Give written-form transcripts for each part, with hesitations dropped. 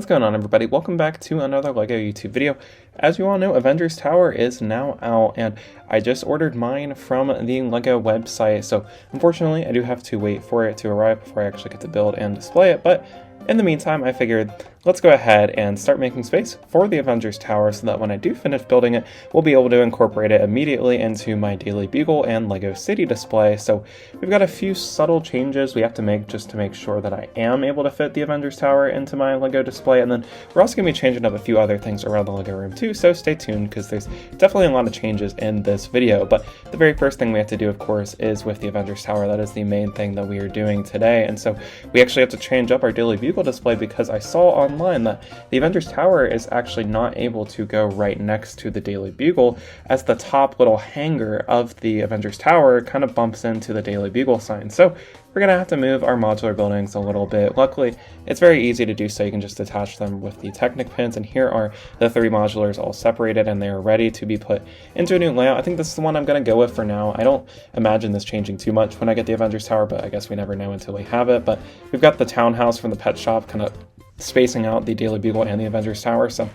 What's going on, everybody? Welcome back to another LEGO YouTube video. As you all know, Avengers Tower is now out, and I just ordered mine from the LEGO website, so unfortunately I do have to wait for it to arrive before I actually get to build and display it, but in the meantime, I figured let's go ahead and start making space for the Avengers Tower so that when I do finish building it, we'll be able to incorporate it immediately into my Daily Bugle and LEGO City display. So we've got a few subtle changes we have to make just to make sure that I am able to fit the Avengers Tower into my LEGO display, and then we're also going to be changing up a few other things around the LEGO room too, so stay tuned because there's definitely a lot of changes in this video. But the very first thing we have to do, of course, is with the Avengers Tower. That is the main thing that we are doing today, and so we actually have to change up our Daily Bugle display because I saw online that the Avengers Tower is actually not able to go right next to the Daily Bugle, as the top little hanger of the Avengers Tower kind of bumps into the Daily Bugle sign. So we're going to have to move our modular buildings a little bit. Luckily, it's very easy to do so. You can just attach them with the Technic pins, and here are the three modulars all separated, and they are ready to be put into a new layout. I think this is the one I'm going to go with for now. I don't imagine this changing too much when I get the Avengers Tower, but I guess we never know until we have it. But we've got the townhouse from the pet shop kind of spacing out the Daily Bugle and the Avengers Tower, so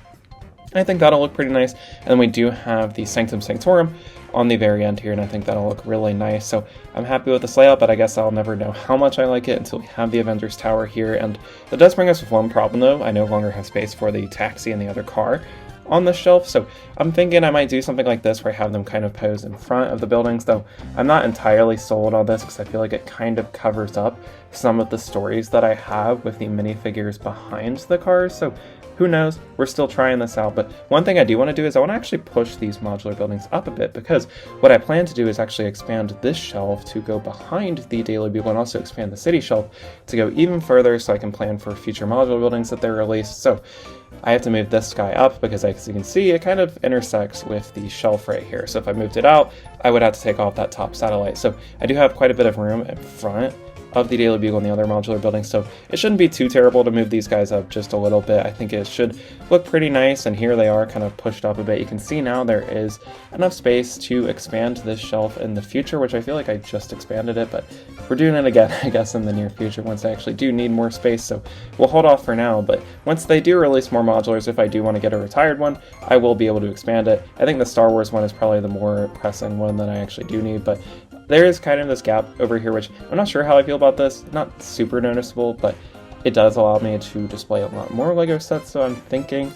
I think that'll look pretty nice. And then we do have the Sanctum Sanctorum on the very end here, and I think that'll look really nice. So I'm happy with this layout, but I guess I'll never know how much I like it until we have the Avengers Tower here. And that does bring us with one problem though. I no longer have space for the taxi and the other car on the shelf, so I'm thinking I might do something like this where I have them kind of posed in front of the buildings, though I'm not entirely sold on this because I feel like it kind of covers up some of the stories that I have with the minifigures behind the cars, so who knows? We're still trying this out. But one thing I do want to do is I want to actually push these modular buildings up a bit, because what I plan to do is actually expand this shelf to go behind the Daily Bugle and also expand the city shelf to go even further so I can plan for future modular buildings that they're released. So I have to move this guy up because, as you can see, it kind of intersects with the shelf right here. So if I moved it out, I would have to take off that top satellite. So I do have quite a bit of room in front of the Daily Bugle and the other modular buildings, so it shouldn't be too terrible to move these guys up just a little bit. I think it should look pretty nice, and here they are kind of pushed up a bit. You can see now there is enough space to expand this shelf in the future, which I feel like I just expanded it, but we're doing it again, I guess, in the near future once I actually do need more space, so we'll hold off for now. But once they do release more modulars, if I do want to get a retired one, I will be able to expand it. I think the Star Wars one is probably the more pressing one that I actually do need, but there is kind of this gap over here, which I'm not sure how I feel about this. Not super noticeable, but it does allow me to display a lot more LEGO sets, so I'm thinking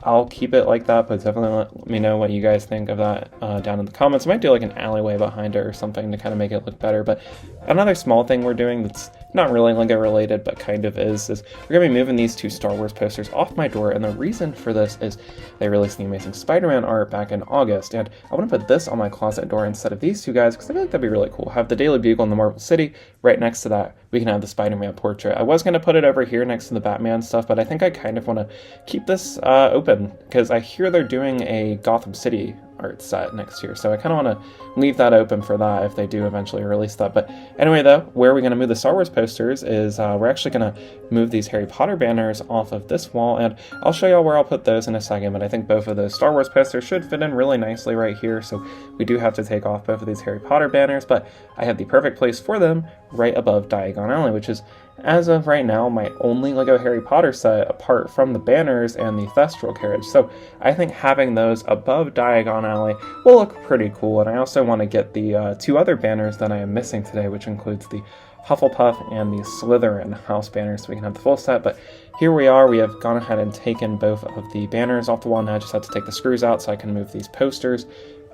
I'll keep it like that, but definitely let me know what you guys think of that down in the comments. I might do like an alleyway behind it or something to kind of make it look better. But another small thing we're doing that's not really LEGO related, but kind of is we're going to be moving these two Star Wars posters off my door, and the reason for this is they released the Amazing Spider-Man art back in August, and I want to put this on my closet door instead of these two guys because I feel like that'd be really cool. Have the Daily Bugle in the Marvel City, right next to that we can have the Spider-Man portrait. I was going to put it over here next to the Batman stuff, but I think I kind of want to keep this open because I hear they're doing a Gotham City art set next year, so I kind of want to leave that open for that if they do eventually release that. But anyway though, where we're going to move the Star Wars posters is we're actually going to move these Harry Potter banners off of this wall, and I'll show y'all where I'll put those in a second, but I think both of those Star Wars posters should fit in really nicely right here, so we do have to take off both of these Harry Potter banners, but I have the perfect place for them right above Diagon Alley, which is, as of right now, my only LEGO Harry Potter set apart from the banners and the Thestral carriage. So I think having those above Diagon Alley will look pretty cool. And I also want to get the two other banners that I am missing today, which includes the Hufflepuff and the Slytherin house banners, so we can have the full set. But here we are, we have gone ahead and taken both of the banners off the wall. Now I just have to take the screws out so I can move these posters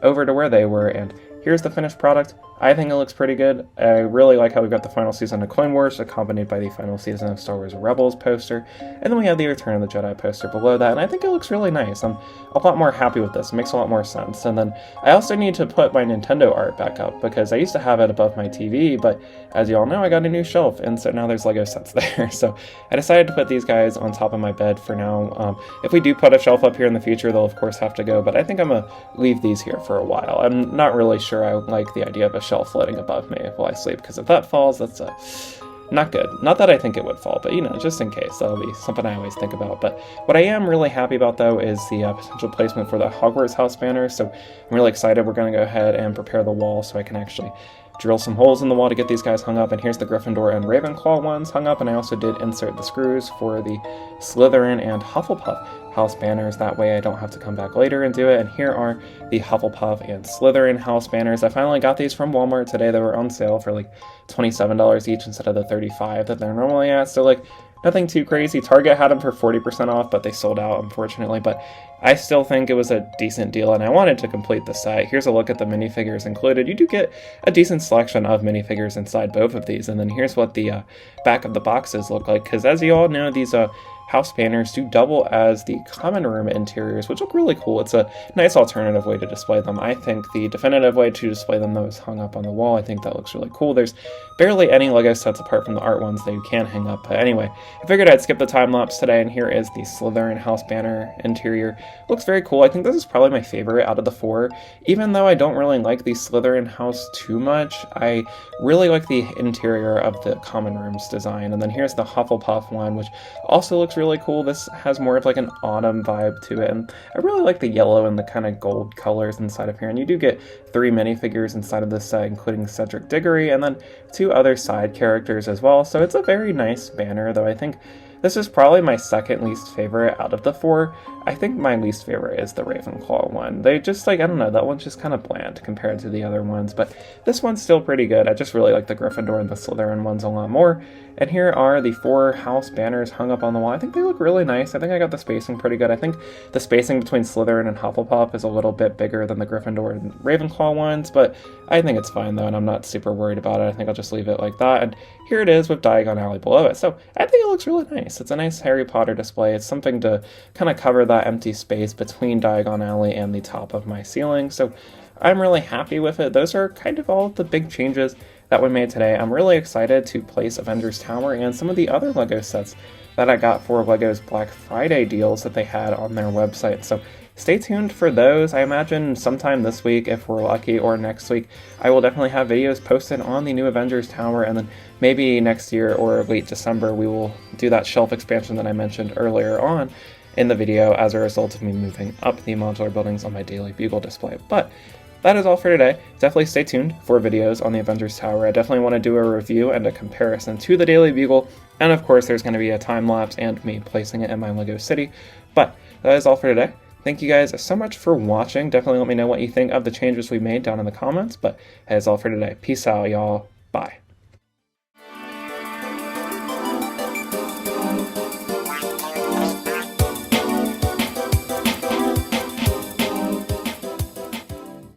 over to where they were, and here's the finished product. I think it looks pretty good. I really like how we've got the final season of Clone Wars accompanied by the final season of Star Wars Rebels poster, and then we have the Return of the Jedi poster below that, and I think it looks really nice. I'm a lot more happy with this. It makes a lot more sense. And then I also need to put my Nintendo art back up because I used to have it above my TV, but as you all know, I got a new shelf, and so now there's LEGO sets there. So I decided to put these guys on top of my bed for now. If we do put a shelf up here in the future, they'll of course have to go, but I think I'm gonna leave these here for a while. I'm not really sure I like the idea of a shelf floating above me while I sleep, because if that falls, that's not good. Not that I think it would fall, but just in case, that'll be something I always think about. But what I am really happy about though is the potential placement for the Hogwarts house banner, so I'm really excited. We're going to go ahead and prepare the wall so I can actually drill some holes in the wall to get these guys hung up, and here's the Gryffindor and Ravenclaw ones hung up, and I also did insert the screws for the Slytherin and Hufflepuff house banners, that way I don't have to come back later and do it. And here are the Hufflepuff and Slytherin house banners. I finally got these from Walmart today. They were on sale for like $27 each instead of the $35 that they're normally at, so like nothing too crazy. Target had them for 40% off, but they sold out, unfortunately. But I still think it was a decent deal, and I wanted to complete the set. Here's a look at the minifigures included. You do get a decent selection of minifigures inside both of these, and then here's what the back of the boxes look like, because as you all know, these house banners do double as the common room interiors, which look really cool. It's a nice alternative way to display them. I think the definitive way to display them, though, is hung up on the wall. I think that looks really cool. There's barely any LEGO sets apart from the art ones that you can hang up. But anyway, I figured I'd skip the time lapse today, and here is the Slytherin house banner interior. Looks very cool. I think this is probably my favorite out of the four. Even though I don't really like the Slytherin house too much, I really like the interior of the common rooms design. And then here's the Hufflepuff one, which also looks really cool. This has more of like an autumn vibe to it, and I really like the yellow and the kind of gold colors inside of here. And you do get 3 minifigures inside of this set, including Cedric Diggory, and then 2 other side characters as well. So it's a very nice banner, though I think this is probably my second least favorite out of the 4. I think my least favorite is the Ravenclaw one. They just, like, I don't know, that one's just kind of bland compared to the other ones, but this one's still pretty good. I just really like the Gryffindor and the Slytherin ones a lot more. And here are the 4 house banners hung up on the wall. I think they look really nice. I think I got the spacing pretty good. I think the spacing between Slytherin and Hufflepuff is a little bit bigger than the Gryffindor and Ravenclaw ones, but I think it's fine, though, and I'm not super worried about it. I think I'll just leave it like that. And here it is with Diagon Alley below it. So I think it looks really nice. It's a nice Harry Potter display. It's something to kind of cover that empty space between Diagon Alley and the top of my ceiling. So I'm really happy with it. Those are kind of all the big changes that we made today. I'm really excited to place Avengers Tower and some of the other LEGO sets that I got for LEGO's Black Friday deals that they had on their website. So stay tuned for those. I imagine sometime this week, if we're lucky, or next week, I will definitely have videos posted on the new Avengers Tower, and then maybe next year or late December we will do that shelf expansion that I mentioned earlier on in the video as a result of me moving up the modular buildings on my Daily Bugle display. But that is all for today. Definitely stay tuned for videos on the Avengers Tower. I definitely want to do a review and a comparison to the Daily Bugle, and of course there's going to be a time lapse and me placing it in my LEGO city. But that is all for today. Thank you guys so much for watching. Definitely let me know what you think of the changes we made down in the comments, but that is all for today. Peace out, y'all. Bye.